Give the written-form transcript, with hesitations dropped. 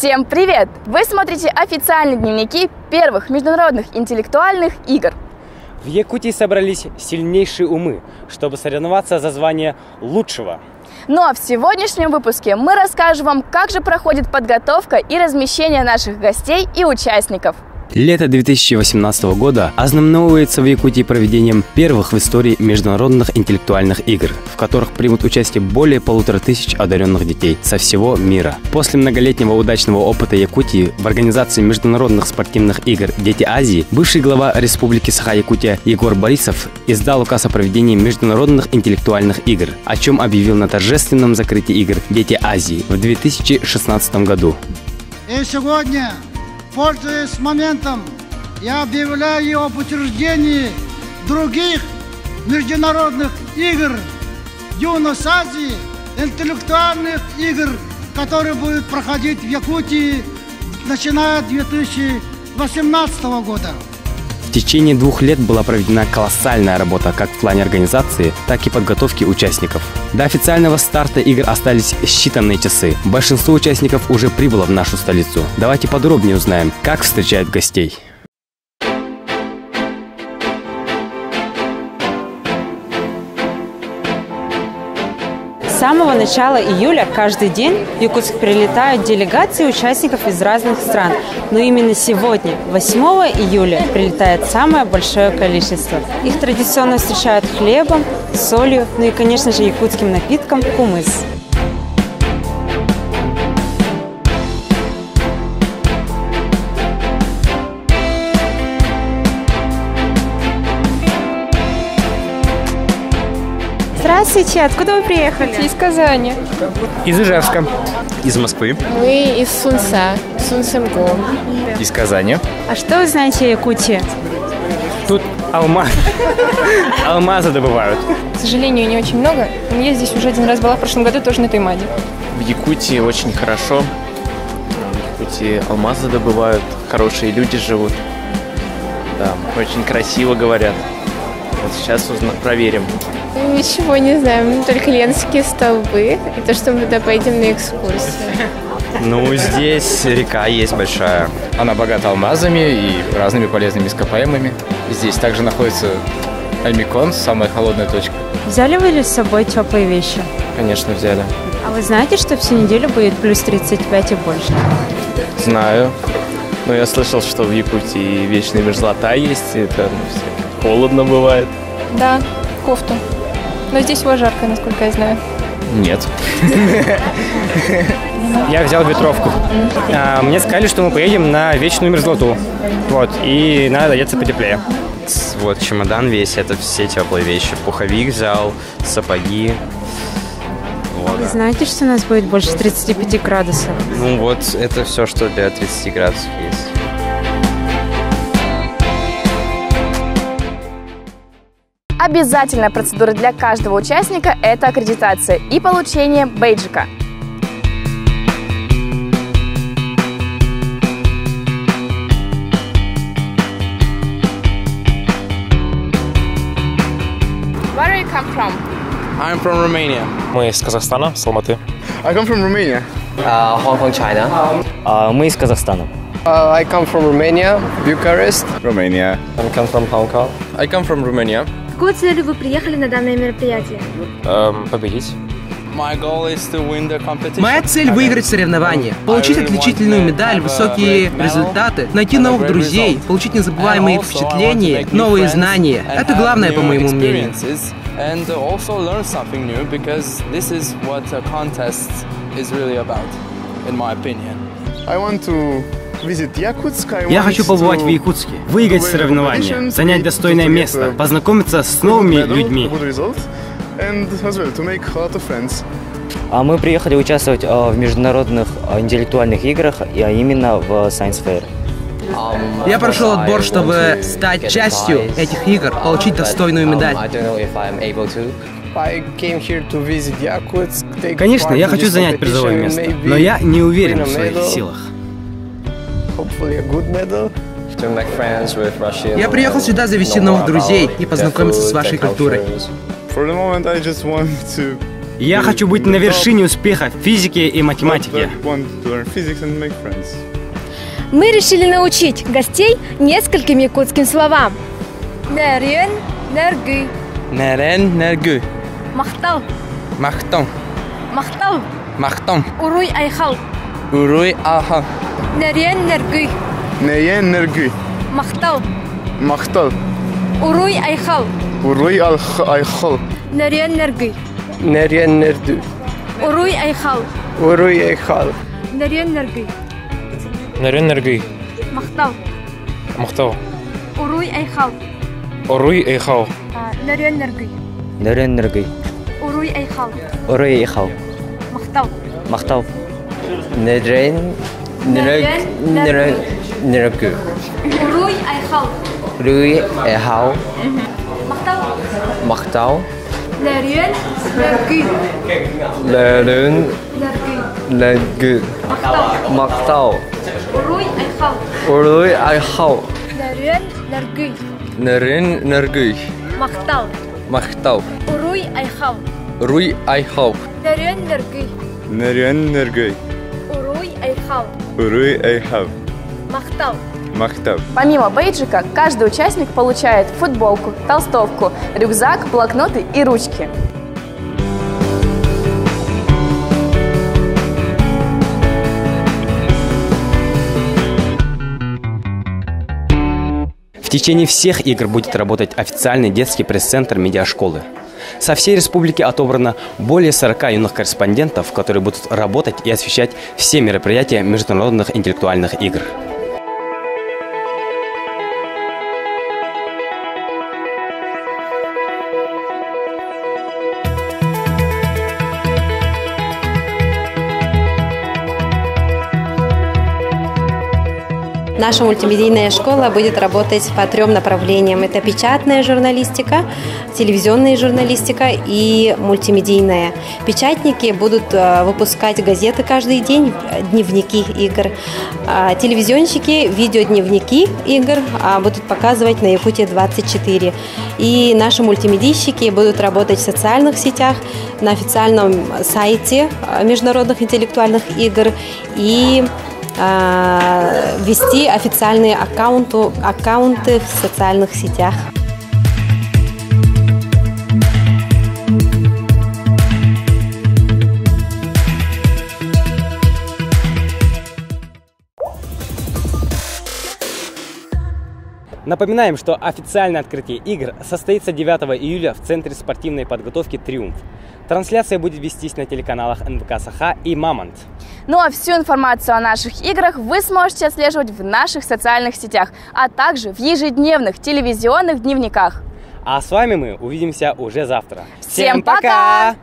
Всем привет! Вы смотрите официальные дневники первых международных интеллектуальных игр. В Якутии собрались сильнейшие умы, чтобы соревноваться за звание лучшего. Ну а в сегодняшнем выпуске мы расскажем вам, как же проходит подготовка и размещение наших гостей и участников. Лето 2018 года ознаменовывается в Якутии проведением первых в истории международных интеллектуальных игр, в которых примут участие более 1500 одаренных детей со всего мира. После многолетнего удачного опыта Якутии в организации международных спортивных игр «Дети Азии» бывший глава Республики Саха-Якутия Егор Борисов издал указ о проведении международных интеллектуальных игр, о чем объявил на торжественном закрытии игр «Дети Азии» в 2016 году. И сегодня, пользуясь моментом, я объявляю об учреждении других международных игр «Юность Азии», интеллектуальных игр, которые будут проходить в Якутии, начиная с 2018 года. В течение 2 лет была проведена колоссальная работа как в плане организации, так и подготовки участников. До официального старта игр остались считанные часы. Большинство участников уже прибыло в нашу столицу. Давайте подробнее узнаем, как встречают гостей. С самого начала июля каждый день в Якутск прилетают делегации участников из разных стран. Но именно сегодня, 8 июля, прилетает самое большое количество. Их традиционно встречают хлебом, солью, ну и, конечно же, якутским напитком кумыс. Здравствуйте, откуда вы приехали? Из Казани. Из Ижевска. Из Москвы. Мы из Сунца, Сунцемго. Из Казани. А что вы знаете о Якутии? Тут алмазы добывают. К сожалению, не очень много. Но я здесь уже один раз была в прошлом году, тоже на Таймаде. В Якутии очень хорошо. В Якутии алмазы добывают, хорошие люди живут. Да, очень красиво говорят. Вот сейчас проверим. Ничего не знаем, только Ленские столбы и то, что мы туда поедем на экскурсию. Ну, здесь река есть большая. Она богата алмазами и разными полезными ископаемыми. Здесь также находится Альмикон, самая холодная точка. Взяли вы ли с собой теплые вещи? Конечно, взяли. А вы знаете, что всю неделю будет плюс 35 и больше? Знаю. Но я слышал, что в Якутии вечная мерзлота есть. Это холодно бывает. Да, кофту. Но здесь его жарко, насколько я знаю. Нет. Я взял ветровку. Мне сказали, что мы поедем на вечную мерзлоту. Вот, и надо одеться потеплее. Вот чемодан весь, это все теплые вещи. Пуховик взял, сапоги. Вот. Вы знаете, что у нас будет больше 35 градусов? Ну вот, это все, что для 30 градусов есть. Обязательная процедура для каждого участника – это аккредитация и получение бейджика. Where do you come from? I'm from Romania. Мы из Казахстана, с Алматы. I come from Romania. Hong Kong, China. Мы из Казахстана. I come from Romania, Bucharest. Romania. I come from Hong Kong. I come from Romania. С какой целью вы приехали на данное мероприятие? Победить. Моя цель — выиграть соревнования, получить отличительную медаль, высокие результаты, найти новых друзей, получить незабываемые впечатления, новые знания. Это главное, по моему мнению. Я хочу побывать в Якутске, выиграть соревнования, занять достойное место, познакомиться с новыми людьми. Мы приехали участвовать в международных интеллектуальных играх, а именно в Science Fair. Я прошел отбор, чтобы стать частью этих игр, получить достойную медаль. Конечно, я хочу занять призовое место, но я не уверен в своих силах. Я приехал сюда завести новых друзей и познакомиться с вашей культурой. Я хочу быть на вершине успеха в физике и математике. Мы решили научить гостей нескольким якутским словам. Нерен, нергы. Нерен, нергы. Махтал. Махтом. Махтал. Махтом. Уруй айхал. Уруй ахал. Нерен, нергы. Нерен, нергы. Махтал. Махтал. Уруй айхал. Уруй айхал. Нерен, нергы. Нерен, нерду. Уруй айхал. Уруй айхал. Нерен, нергы. Нерен, нергы. Махтал. Махтал. Уруй айхал. Уруй айхал. Нерен, нергы. Нерен, нергы. Уруй айхал. Уруй айхал. Махтал. Махтал. Нерен, нергы. Уруй айхал. Уруй айхал. Махтал. Махтал. Нерен, нергы. Нерен, нергы. Махтал. Махтал. Уруй айхал. Уруй айхал. Нерен, нергы. Нерен, нергы. Махтал. Махтал. Уруй айхал. Уруй айхал. Нерен, нергы. Нерен, нергы. Уруй айхал. Уруй айхал. Махтал. Махтал. Помимо бейджика, каждый участник получает футболку, толстовку, рюкзак, блокноты и ручки. В течение всех игр будет работать официальный детский пресс-центр медиашколы. Со всей республики отобрано более 40 юных корреспондентов, которые будут работать и освещать все мероприятия международных интеллектуальных игр. Наша мультимедийная школа будет работать по 3 направлениям. Это печатная журналистика, телевизионная журналистика и мультимедийная. Печатники будут выпускать газеты каждый день, дневники игр. Телевизионщики видеодневники игр будут показывать на Якутия-24. И наши мультимедийщики будут работать в социальных сетях, на официальном сайте международных интеллектуальных игр и вести официальные аккаунты в социальных сетях. Напоминаем, что официальное открытие игр состоится 9 июля в Центре спортивной подготовки «Триумф». Трансляция будет вестись на телеканалах НВК «Саха» и «Мамонт». Ну а всю информацию о наших играх вы сможете отслеживать в наших социальных сетях, а также в ежедневных телевизионных дневниках. А с вами мы увидимся уже завтра. Всем пока!